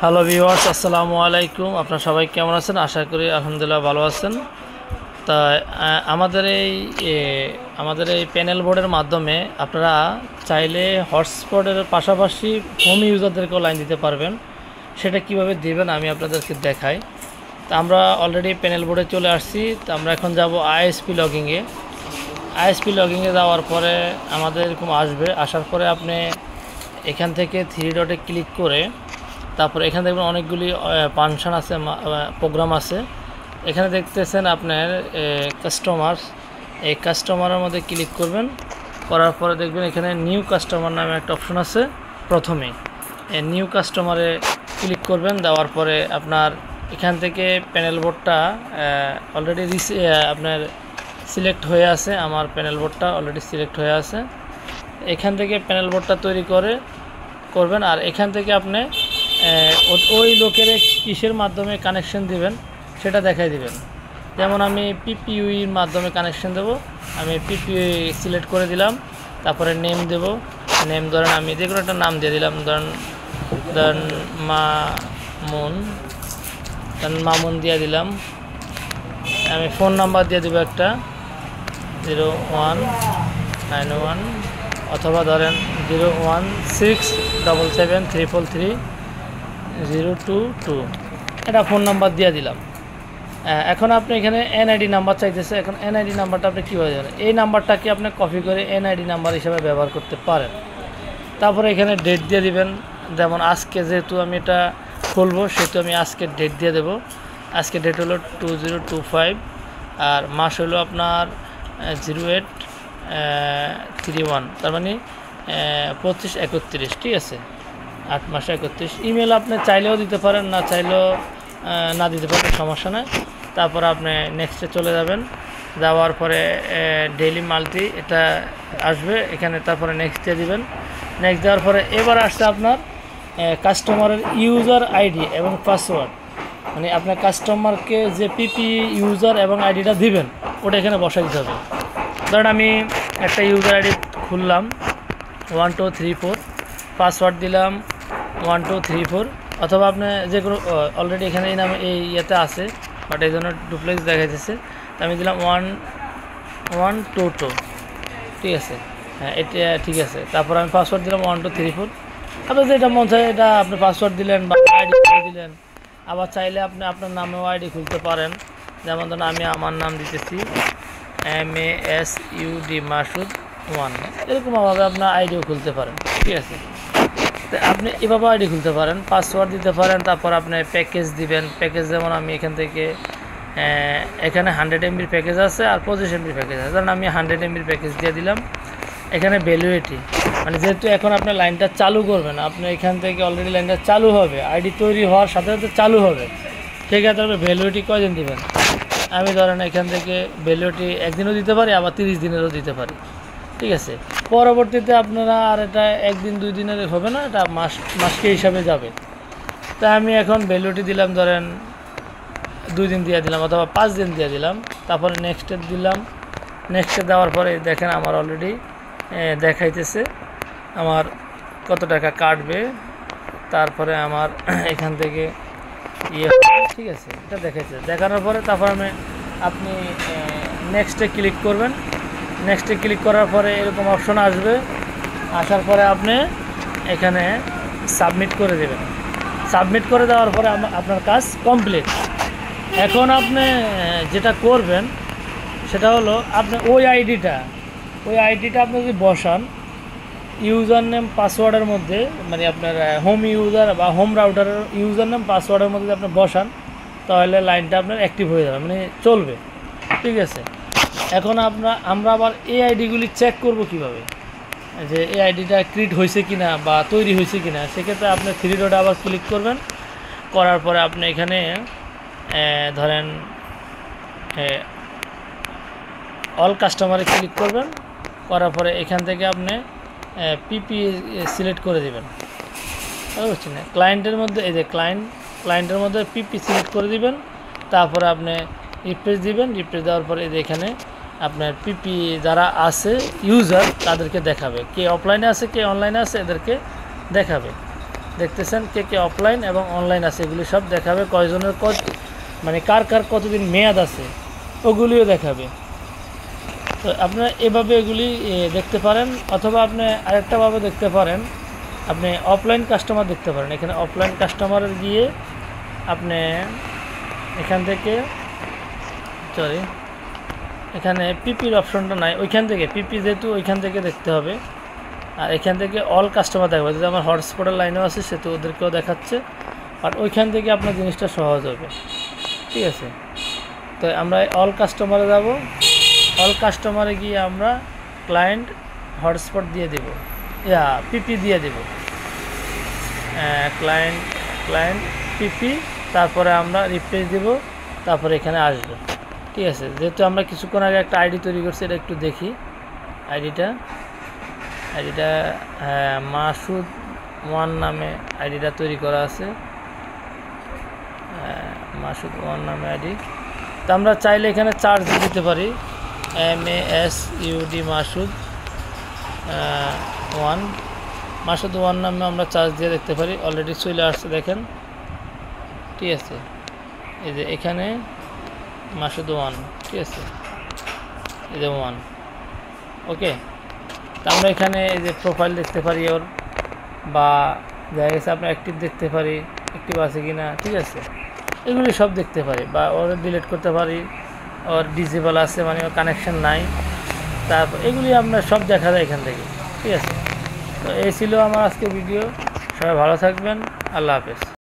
Hello viewers, আসসালামু আলাইকুম। আপনারা সবাই কেমন আছেন? আশা করি আলহামদুলিল্লাহ ভালো আছেন। তা আমাদের এই প্যানেল বোর্ডের মাধ্যমে আপনারা চাইলে হটস্পটের পাশাপাশি হোম ইউজারদেরকেও লাইন দিতে পারবেন। সেটা কিভাবে দিবেন আমি আপনাদেরকে দেখাই। তা আমরা অলরেডি প্যানেল বোর্ডে চলে আসছি। তো আমরা এখন যাব আইএসপি লগিংয়ে। আইএসপি লগিংয়ে যাওয়ার পরে আমাদের এরকম আসবে। আসার পরে আপনি এখান থেকে থ্রি ডটে ক্লিক করে তারপরে এখানে দেখবেন অনেকগুলি ফাংশন আছে, প্রোগ্রাম আছে। এখানে দেখতেছেন আপনার কাস্টমার, এই কাস্টমারের মধ্যে ক্লিক করবেন। করার পরে দেখবেন এখানে নিউ কাস্টমার নামে একটা অপশন আছে। প্রথমে নিউ কাস্টমারে ক্লিক করবেন। দেওয়ার পরে আপনার এখান থেকে প্যানেল বোর্ডটা অলরেডি আপনার সিলেক্ট হয়ে আছে। আমার প্যানেল বোর্ডটা অলরেডি সিলেক্ট হয়ে আছে। এখান থেকে প্যানেল বোর্ডটা তৈরি করবেন। আর এখান থেকে আপনি ওই লোকের কিসের মাধ্যমে কানেকশন দিবেন সেটা দেখাই দিবেন। যেমন আমি পিপিইউর মাধ্যমে কানেকশন দেব। আমি পিপিইউ সিলেক্ট করে দিলাম। তারপরে নেম দেব। নেম ধরেন আমি যে কোনো একটা নাম দিয়ে দিলাম। ধরেন মামুন দিয়ে দিলাম। আমি ফোন নাম্বার দিয়ে দেবো একটা 0191 অথবা ধরেন 01677333022 এটা ফোন নাম্বার দিয়ে দিলাম। এখন আপনি এখানে এনআইডি নাম্বার চাইতেছে। এখন এনআইডি নাম্বারটা আপনি কীভাবে দেবেন? এই নাম্বারটাকে আপনি কপি করে এনআইডি নাম্বার হিসেবে ব্যবহার করতে পারেন। তারপরে এখানে ডেট দিয়ে দিবেন। যেমন আজকে যেহেতু আমি এটা খুলবো সেহেতু আমি আজকের ডেট দিয়ে দেবো। আজকে ডেট হলো 2025 আর মাস হলো আপনার 0831, তার মানে 25/31, ঠিক আছে, 8 মাসে 31। ইমেল আপনি চাইলেও দিতে পারেন, না চাইলেও না দিতে পারেন, সমস্যা নয়। তারপর আপনি নেক্সটে চলে যাবেন। যাওয়ার পরে ডেইলি মাল্টি এটা আসবে এখানে। তারপরে নেক্সট দিয়ে দিবেন। নেক্সট দেওয়ার পরে এবার আসছে আপনার কাস্টমারের ইউজার আইডি এবং পাসওয়ার্ড। মানে আপনার কাস্টমারকে যে পিপি ইউজার এবং আইডিটা দিবেন ওটা এখানে বসাই দিতে হবে। ধরেন আমি একটা ইউজার আইডি খুললাম 1234, পাসওয়ার্ড দিলাম 1234, অথবা আপনি যে কোনো অলরেডি এখানে এই নামে এই ইয়েতে আছে, বাট এই জন্য ডুপ্লেক্স দেখাইতেছে। তো আমি দিলাম 1122, ঠিক আছে, হ্যাঁ এটা ঠিক আছে। তারপর আমি পাসওয়ার্ড দিলাম 1234। আপনার যেটা মন চায় এটা আপনি পাসওয়ার্ড দিলেন বা আইডি দিলেন। আবার চাইলে আপনি আপনার নামেও আইডি খুলতে পারেন। যেমন ধরুন আমি আমার নাম দিতেছি MASUD মাসুদ 1, এরকমভাবে আপনার আইডিও খুলতে পারেন, ঠিক আছে। তো আপনি এভাবে আইডি খুলতে পারেন, পাসওয়ার্ড দিতে পারেন। তারপর আপনি প্যাকেজ দিবেন। প্যাকেজ যেমন আমি এখান থেকে এখানে 100 MB প্যাকেজ আছে আর 25 MB প্যাকেজ আছে। ধরুন আমি 100 MB প্যাকেজ দিয়ে দিলাম। এখানে ভ্যালুইটি মানে যেহেতু এখন আপনার লাইনটা চালু করবেন, আপনি এখান থেকে অলরেডি লাইনটা চালু হবে, আইডি তৈরি হওয়ার সাথে সাথে চালু হবে, ঠিক আছে। আপনি ভ্যালুইটি কয়দিন দিবেন? আমি ধরেন এখান থেকে ভ্যালুইটি একদিনও দিতে পারি, আবার 30 দিনেরও দিতে পারি, ঠিক আছে। পরবর্তীতে আপনারা আর এটা একদিন 2 দিনের হবে না, এটা মাসকে হিসাবে যাবে। তাই আমি এখন ভ্যালুইটি দিলাম, ধরেন 2 দিন দিয়ে দিলাম অথবা 5 দিন দিয়ে দিলাম। তারপরে নেক্সটে দিলাম। নেক্সটে দেওয়ার পরে দেখেন আমার অলরেডি দেখাইতেছে আমার কত টাকা কাটবে। তারপরে আমার এখান থেকে ঠিক আছে, এটা দেখাইছে। দেখানোর পরে তারপর আপনি নেক্সটে ক্লিক করবেন। নেক্সটে ক্লিক করার পরে এরকম অপশন আসবে। আসার পরে আপনি এখানে সাবমিট করে দেবেন। সাবমিট করে দেওয়ার পরে আপনার কাজ কমপ্লিট। এখন আপনি যেটা করবেন সেটা হলো আপনি ওই আইডিটা আপনি যদি বসান ইউজার নেম পাসওয়ার্ডের মধ্যে, মানে আপনার হোম ইউজার বা হোম রাউটারের ইউজার নেম পাসওয়ার্ডের মধ্যে যদি আপনি বসান তাহলে লাইনটা আপনার অ্যাক্টিভ হয়ে যাবে, মানে চলবে, ঠিক আছে। এখন আমরা আবার এই আইডিগুলি চেক করব কিভাবে, যে এই আইডিটা ক্রিয়েট হয়েছে কিনা বা তৈরি হয়েছে কিনা। সেক্ষেত্রে আপনি থ্রি ডটে আবার ক্লিক করবেন। করার পরে আপনি এখানে ধরেন অল কাস্টমারে ক্লিক করবেন। করার পরে এখান থেকে আপনি পিপি সিলেক্ট করে দেবেন, বুঝছেন না। ক্লায়েন্টের মধ্যে এই যে ক্লায়েন্টের মধ্যে পিপি সিলেক্ট করে দিবেন। তারপরে আপনি রিফ্রেশ দিবেন। রিফ্রেশ দেওয়ার পরে এখানে আপনার পিপি যারা আছে ইউজার তাদেরকে দেখাবে, কে অফলাইনে আছে কে অনলাইনে আছে এদেরকে দেখাবে। দেখতেছেন কে কে অফলাইন এবং অনলাইন আছে, এগুলি সব দেখাবে। কয়জনের মানে কার কার কতদিন মেয়াদ আছে ওগুলিও দেখাবে। তো আপনারা এভাবে এগুলি দেখতে পারেন, অথবা আপনি আরেকটাভাবে দেখতে পারেন, আপনি অফলাইন কাস্টমার দেখতে পারেন। এখানে অফলাইন কাস্টমারের গিয়ে আপনি এখান থেকে এখানে পিপির অপশনটা নাই, ওইখান থেকে পিপি যেহেতু ওইখান থেকে দেখতে হবে। আর এখান থেকে অল কাস্টমার দেখাবে, যদি আমার হটস্পটের লাইনেও আছে সেহেতু ওদেরকেও দেখাচ্ছে, আর ওইখান থেকে আপনার জিনিসটা সহজ হবে। ঠিক আছে, তো আমরা অল কাস্টমারে যাব। অল কাস্টমারে গিয়ে আমরা ক্লায়েন্ট হটস্পট দিয়ে দেব, পিপি দিয়ে দেব, ক্লায়েন্ট পিপি, তারপরে আমরা রিফ্রেশ দেব, তারপরে এখানে আসবে। ঠিক আছে, যেহেতু আমরা কিছুক্ষণ আগে একটা আইডি তৈরি করছি, এটা একটু দেখি। আইডিটা মাসুদ 1 নামে আইডিটা তৈরি করা আছে, মাসুদ 1 নামে আইডি। তো আমরা চাইলে এখানে চার্জ দিতে পারি, MASUD মাসুদ 1 নামে আমরা চার্জ দিয়ে দেখতে পারি। অলরেডি চলে আসছে দেখেন। ঠিক আছে, এই যে এখানে মাসুদ 1, ঠিক আছে, এই যে 1। ওকে, তো আমরা এখানে এই যে প্রোফাইল দেখতে পারি ওর, বা দেখা গেছে আমরা অ্যাক্টিভ দেখতে পারি, অ্যাক্টিভ আছে কি না। ঠিক আছে, এগুলি সব দেখতে পারি, বা ওর ডিলিট করতে পারি, ওর ডিসেবল আছে মানে ওর কানেকশন নাই, তারপর এগুলি আমরা সব দেখা যায় এখান থেকে। ঠিক আছে, তো এই ছিল আমার আজকে ভিডিও। সবাই ভালো থাকবেন, আল্লাহ হাফেজ।